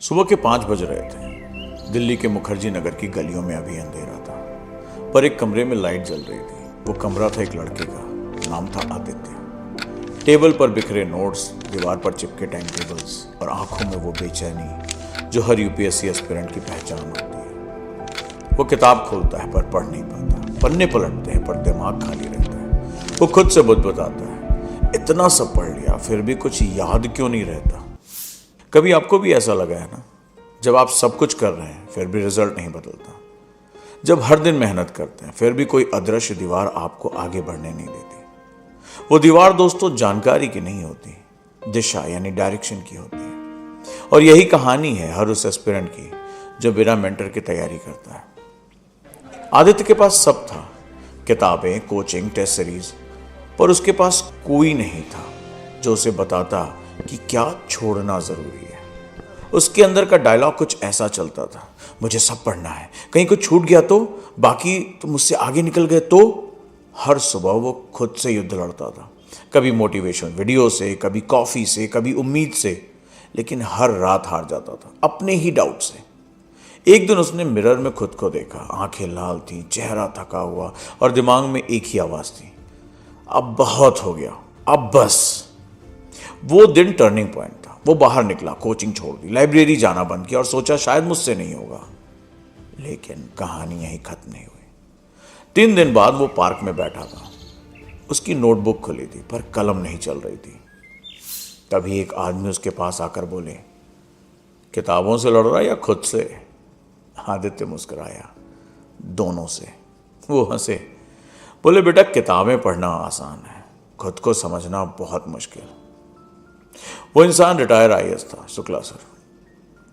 सुबह के 5 बज रहे थे। दिल्ली के मुखर्जी नगर की गलियों में अभी अंधेरा था, पर एक कमरे में लाइट जल रही थी। वो कमरा था एक लड़के का, नाम था आदित्य। टेबल पर बिखरे नोट्स, दीवार पर चिपके टाइम टेबल्स और आंखों में वो बेचैनी जो हर यूपीएससी एस्पिरेंट की पहचान होती है। वो किताब खोलता है पर पढ़ नहीं पाता, पन्ने पलटते हैं पर दिमाग खाली रहता है। वो खुद से बुदबुदाता है, इतना सब पढ़ लिया फिर भी कुछ याद क्यों नहीं रहता। कभी आपको भी ऐसा लगा है ना, जब आप सब कुछ कर रहे हैं फिर भी रिजल्ट नहीं बदलता, जब हर दिन मेहनत करते हैं फिर भी कोई अदृश्य दीवार आपको आगे बढ़ने नहीं देती। वो दीवार दोस्तों जानकारी की नहीं होती, दिशा यानी डायरेक्शन की होती है। और यही कहानी है हर उस एस्पिरेंट की जो बिना मेंटर की तैयारी करता है। आदित्य के पास सब था, किताबें, कोचिंग, टेस्ट सीरीज, पर उसके पास कोई नहीं था जो उसे बताता कि क्या छोड़ना जरूरी है। उसके अंदर का डायलॉग कुछ ऐसा चलता था, मुझे सब पढ़ना है, कहीं कुछ छूट गया तो, बाकी तो मुझसे आगे निकल गए तो। हर सुबह वो खुद से युद्ध लड़ता था, कभी मोटिवेशन वीडियो से, कभी कॉफी से, कभी उम्मीद से, लेकिन हर रात हार जाता था अपने ही डाउट से। एक दिन उसने मिरर में खुद को देखा, आंखें लाल थी, चेहरा थका हुआ और दिमाग में एक ही आवाज थी, अब बहुत हो गया, अब बस। वो दिन टर्निंग पॉइंट था। वो बाहर निकला, कोचिंग छोड़ दी, लाइब्रेरी जाना बंद किया और सोचा शायद मुझसे नहीं होगा। लेकिन कहानी यहीं खत्म नहीं हुई। 3 दिन बाद वो पार्क में बैठा था। उसकी नोटबुक खुली थी पर कलम नहीं चल रही थी। तभी एक आदमी उसके पास आकर बोले, किताबों से लड़ रहा या खुद से? आदित्य मुस्कुराया, दोनों से। वो हंसे, बोले बेटा किताबें पढ़ना आसान है, खुद को समझना बहुत मुश्किल। वो इंसान रिटायर आईएएस था, शुक्ला सर।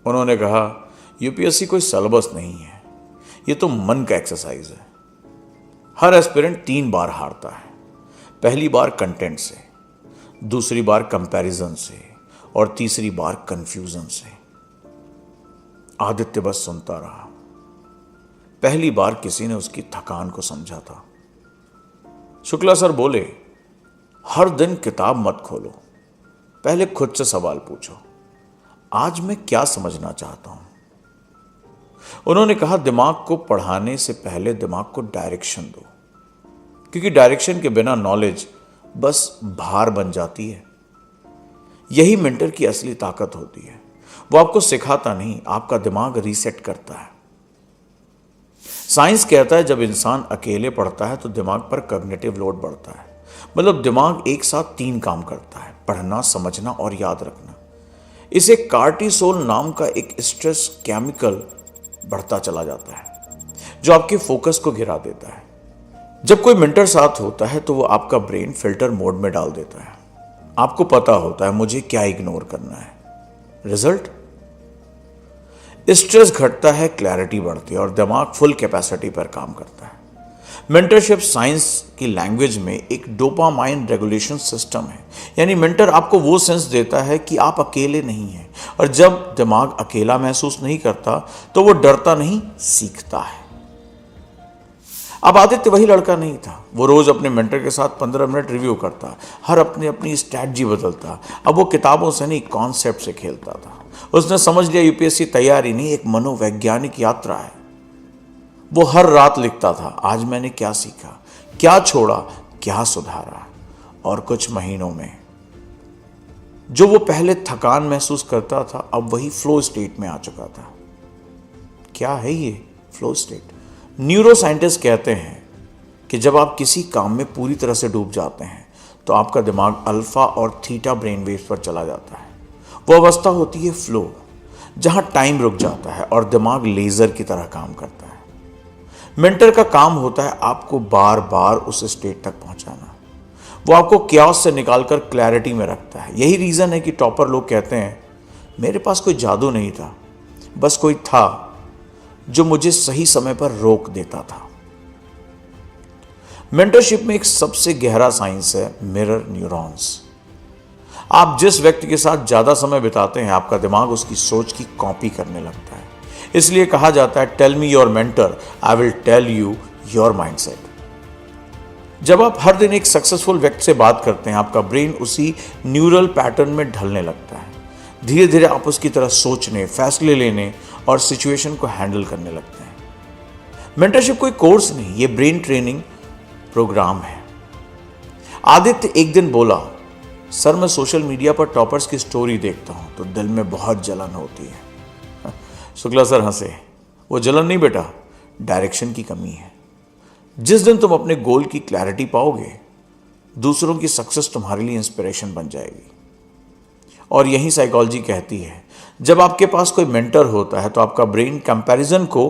उन्होंने कहा, यूपीएससी कोई सिलेबस नहीं है, ये तो मन का एक्सरसाइज है। हर एस्पिरेंट 3 बार हारता है। पहली बार कंटेंट से, दूसरी बार कंपैरिजन से और तीसरी बार कंफ्यूजन से। आदित्य बस सुनता रहा। पहली बार किसी ने उसकी थकान को समझा था। शुक्ला सर बोले, हर दिन किताब मत खोलो, पहले खुद से सवाल पूछो, आज मैं क्या समझना चाहता हूं। उन्होंने कहा, दिमाग को पढ़ाने से पहले दिमाग को डायरेक्शन दो, क्योंकि डायरेक्शन के बिना नॉलेज बस भार बन जाती है। यही मेंटर की असली ताकत होती है। वो आपको सिखाता नहीं, आपका दिमाग रीसेट करता है। साइंस कहता है जब इंसान अकेले पढ़ता है तो दिमाग पर कॉग्निटिव लोड बढ़ता है। मतलब दिमाग एक साथ 3 काम करता है, पढ़ना, समझना और याद रखना। इसे कार्टिसोल नाम का एक स्ट्रेस केमिकल बढ़ता चला जाता है जो आपके फोकस को गिरा देता है। जब कोई मेंटर साथ होता है तो वो आपका ब्रेन फिल्टर मोड में डाल देता है। आपको पता होता है मुझे क्या इग्नोर करना है। रिजल्ट, स्ट्रेस घटता है, क्लैरिटी बढ़ती है और दिमाग फुल कैपेसिटी पर काम करता है। मेंटरशिप साइंस की लैंग्वेज में एक डोपामाइन रेगुलेशन सिस्टम है, यानी मेंटर आपको वो सेंस देता है कि आप अकेले नहीं हैं। और जब दिमाग अकेला महसूस नहीं करता तो वो डरता नहीं, सीखता है। अब आदित्य वही लड़का नहीं था। वो रोज अपने मेंटर के साथ 15 मिनट रिव्यू करता, हर अपनी स्ट्रैटेजी बदलता। अब वो किताबों से नहीं, कॉन्सेप्ट से खेलता था। उसने समझ लिया यूपीएससी तैयारी नहीं, एक मनोवैज्ञानिक यात्रा है। वो हर रात लिखता था, आज मैंने क्या सीखा, क्या छोड़ा, क्या सुधारा। और कुछ महीनों में जो वो पहले थकान महसूस करता था, अब वही फ्लो स्टेट में आ चुका था। क्या है ये फ्लो स्टेट? न्यूरो साइंटिस्ट कहते हैं कि जब आप किसी काम में पूरी तरह से डूब जाते हैं तो आपका दिमाग अल्फा और थीटा ब्रेन वेव्स पर चला जाता है। वो अवस्था होती है फ्लो, जहां टाइम रुक जाता है और दिमाग लेजर की तरह काम करता है। मेंटर का काम होता है आपको बार बार उस स्टेट तक पहुंचाना। वो आपको क्यास से निकालकर क्लैरिटी में रखता है। यही रीजन है कि टॉपर लोग कहते हैं, मेरे पास कोई जादू नहीं था, बस कोई था जो मुझे सही समय पर रोक देता था। मेंटरशिप में एक सबसे गहरा साइंस है मिरर न्यूरॉन्स। आप जिस व्यक्ति के साथ ज्यादा समय बिताते हैं, आपका दिमाग उसकी सोच की कॉपी करने लगता है। इसलिए कहा जाता है, tell me your mentor, I will tell you your mindset. जब आप हर दिन एक सक्सेसफुल व्यक्ति से बात करते हैं, आपका ब्रेन उसी न्यूरल पैटर्न में ढलने लगता है। धीरे धीरे आप उसकी तरह सोचने, फैसले लेने और सिचुएशन को हैंडल करने लगते हैं। मेंटरशिप कोई कोर्स नहीं, ये ब्रेन ट्रेनिंग प्रोग्राम है। आदित्य एक दिन बोला, सर मैं सोशल मीडिया पर टॉपर्स की स्टोरी देखता हूं तो दिल में बहुत जलन होती है। शुक्ला सर हंसे, वो जलन नहीं बेटा, डायरेक्शन की कमी है। जिस दिन तुम अपने गोल की क्लैरिटी पाओगे, दूसरों की सक्सेस तुम्हारे लिए इंस्पिरेशन बन जाएगी। और यही साइकोलॉजी कहती है, जब आपके पास कोई मेंटर होता है तो आपका ब्रेन कंपैरिजन को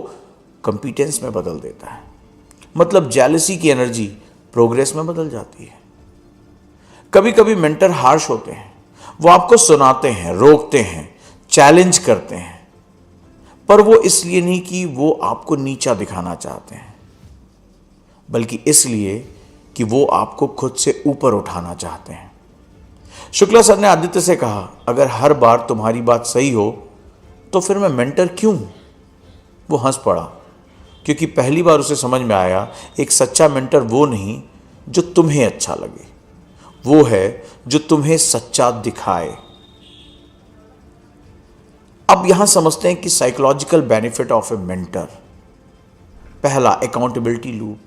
कंपीटेंस में बदल देता है। मतलब जेलसी की एनर्जी प्रोग्रेस में बदल जाती है। कभी कभी मेंटर हार्श होते हैं, वो आपको सुनाते हैं, रोकते हैं, चैलेंज करते हैं, पर वो इसलिए नहीं कि वो आपको नीचा दिखाना चाहते हैं, बल्कि इसलिए कि वो आपको खुद से ऊपर उठाना चाहते हैं। शुक्ला सर ने आदित्य से कहा, अगर हर बार तुम्हारी बात सही हो तो फिर मैं मेंटर क्यों हूं? वो हंस पड़ा, क्योंकि पहली बार उसे समझ में आया, एक सच्चा मेंटर वो नहीं जो तुम्हें अच्छा लगे, वो है जो तुम्हें सच्चा दिखाए। अब यहां समझते हैं कि psychological benefit of A mentor. पहला, अकाउंटेबिलिटी लूप।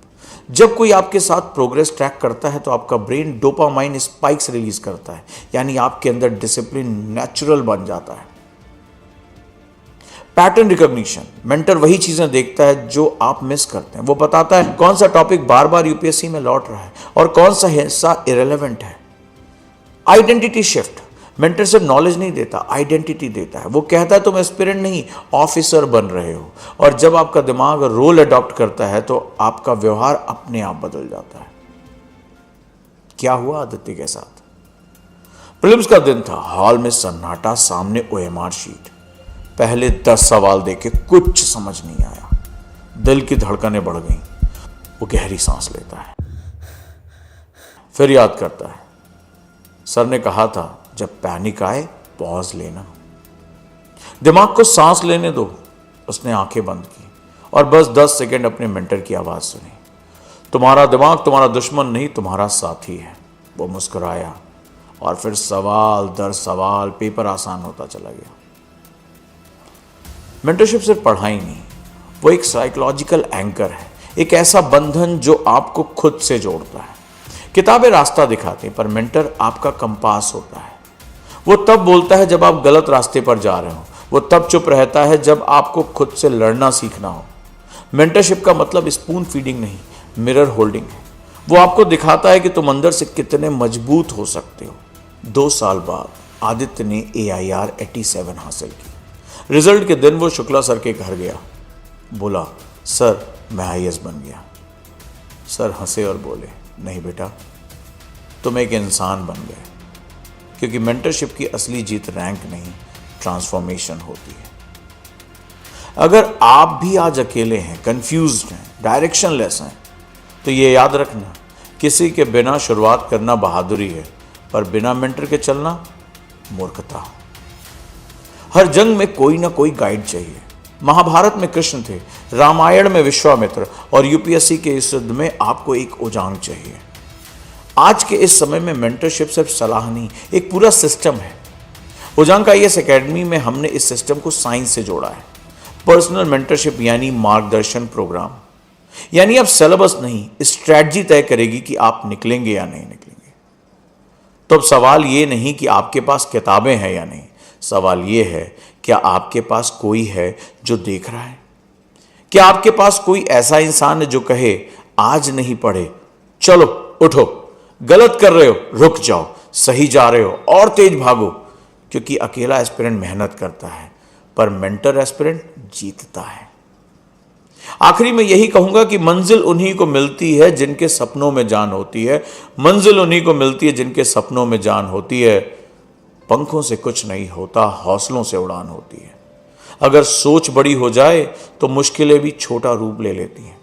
जब कोई आपके साथ प्रोग्रेस ट्रैक करता है तो आपका ब्रेन डोपामाइन स्पाइक्स रिलीज करता है, यानी आपके अंदर डिसिप्लिन नेचुरल बन जाता है। Pattern recognition. मेंटर वही चीजें देखता है जो आप मिस करते हैं। वो बताता है कौन सा टॉपिक बार बार यूपीएससी में लौट रहा है और कौन सा हिस्सा इरेलेवेंट है। Identity shift. मेंटर सिर्फ नॉलेज नहीं देता, आइडेंटिटी देता है। वो कहता है तुम एस्पिरेंट नहीं, ऑफिसर बन रहे हो। और जब आपका दिमाग रोल अडॉप्ट करता है तो आपका व्यवहार अपने आप बदल जाता है। क्या हुआ आदित्य के साथ? प्रीलिम्स का दिन था, हॉल में सन्नाटा, सामने ओएमआर शीट। पहले 10 सवाल देके कुछ समझ नहीं आया। दिल की धड़कनें बढ़ गईं। वो गहरी सांस लेता है, फिर याद करता है, सर ने कहा था जब पैनिक आए पॉज लेना। दिमाग को सांस लेने दो। उसने आंखें बंद की और बस 10 सेकंड अपने मेंटर की आवाज सुनी। तुम्हारा दिमाग तुम्हारा दुश्मन नहीं, तुम्हारा साथी है। वो मुस्कुराया और फिर सवाल दर सवाल पेपर आसान होता चला गया। मेंटरशिप सिर्फ पढ़ाई नहीं, वो एक साइकोलॉजिकल एंकर है, एक ऐसा बंधन जो आपको खुद से जोड़ता है। किताबें रास्ता दिखाती हैं, पर मेंटर आपका कंपास होता है। वो तब बोलता है जब आप गलत रास्ते पर जा रहे हो, वो तब चुप रहता है जब आपको खुद से लड़ना सीखना हो। मेंटरशिप का मतलब स्पून फीडिंग नहीं, मिरर होल्डिंग है। वो आपको दिखाता है कि तुम अंदर से कितने मजबूत हो सकते हो। 2 साल बाद आदित्य ने AIR 87 हासिल की। रिजल्ट के दिन वो शुक्ला सर के घर गया। बोला, सर मैं IAS बन गया। सर हंसे और बोले, नहीं बेटा, तुम एक इंसान बन गए। क्योंकि मेंटरशिप की असली जीत रैंक नहीं, ट्रांसफॉर्मेशन होती है। अगर आप भी आज अकेले हैं, कंफ्यूज्ड हैं, डायरेक्शनलेस हैं, तो ये याद रखना, किसी के बिना शुरुआत करना बहादुरी है, पर बिना मेंटर के चलना मूर्खता। हर जंग में कोई ना कोई गाइड चाहिए। महाभारत में कृष्ण थे, रामायण में विश्वामित्र, और यूपीएससी के इस युद्ध में आपको एक उजांग चाहिए। आज के इस समय में मेंटरशिप सिर्फ सलाह नहीं, एक पूरा सिस्टम है। उजांग IAS एकेडमी में हमने इस सिस्टम को साइंस से जोड़ा है। पर्सनल मेंटरशिप यानी मार्गदर्शन प्रोग्राम, यानी अब सिलेबस नहीं, स्ट्रैटेजी तय करेगी कि आप निकलेंगे या नहीं निकलेंगे। तो अब सवाल ये नहीं कि आपके पास किताबें हैं या नहीं, सवाल ये है क्या आपके पास कोई है जो देख रहा है? क्या आपके पास कोई ऐसा इंसान है जो कहे आज नहीं पढ़े, चलो उठो, गलत कर रहे हो रुक जाओ, सही जा रहे हो और तेज भागो? क्योंकि अकेला एस्पिरेंट मेहनत करता है, पर मेंटर एस्पिरेंट जीतता है। आखिरी में यही कहूंगा कि मंजिल उन्हीं को मिलती है जिनके सपनों में जान होती है। मंजिल उन्हीं को मिलती है जिनके सपनों में जान होती है। पंखों से कुछ नहीं होता, हौसलों से उड़ान होती है। अगर सोच बड़ी हो जाए तो मुश्किलें भी छोटा रूप ले लेती हैं।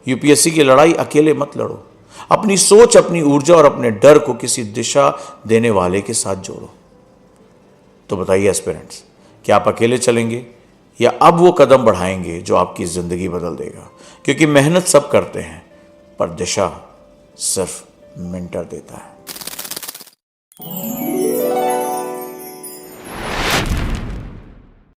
यूपीएससी की लड़ाई अकेले मत लड़ो, अपनी सोच, अपनी ऊर्जा और अपने डर को किसी दिशा देने वाले के साथ जोड़ो। तो बताइए एस्पिरेंट्स, क्या आप अकेले चलेंगे या अब वो कदम बढ़ाएंगे जो आपकी जिंदगी बदल देगा? क्योंकि मेहनत सब करते हैं, पर दिशा सिर्फ मेंटर देता है।